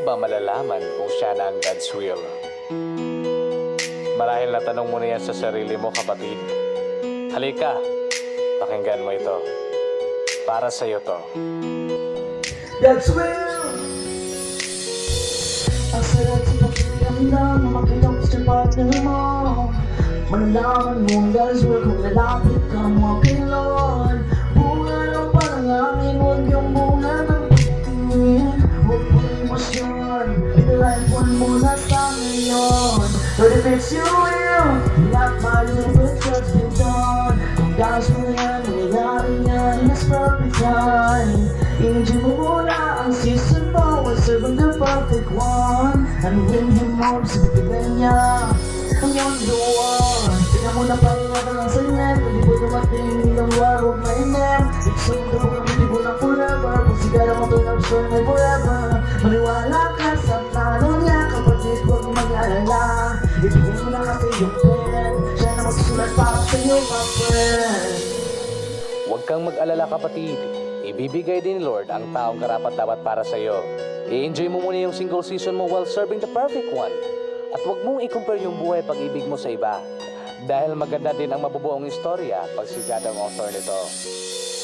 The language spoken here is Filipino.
mo ba malalaman kung siya na ang God's will? Marahil natanong mo na yan sa sarili mo, kapatid. Halika, pakinggan mo ito. Para sa'yo to. God's will. Ang sarap sa pakiramdam na makita ko sa partner mo. Malalaman mo ang God's will kung lalapit ka mo kay Lord. Bunga ng panangangin, huwag yung bunga ng pagtingin. Huwag mo emosyon, italife one muna sa ngayon. But if it's your will, not my will, but God's been done. Kung God's will yan, nangyayari yan, it's perfect time. I-enjoy mo muna ang season mo while serving the perfect one. And when Him more, sa bibigay niya ang iyong luwan. Tingnan mo na pangingatan ang sanyan, hindi mo dumating ng warog na inem. It's so true, hindi mo na forever. Kung sigara mo ito na may forever. Maniwala ka sa plano niya, kapatid, huwag mag-alala. Ibigay mo na kasi yung pen, siya na magsusulat para sa iyo, my friend. Huwag kang mag-alala, kapatid. Ibibigay din ni Lord ang taong karapat-dapat para sa iyo. I-enjoy mo muna yung single season mo while serving the perfect one. At huwag mong i-compare yung buhay pag-ibig mo sa iba. Dahil maganda din ang mabubuong istorya pag sigad ang author nito.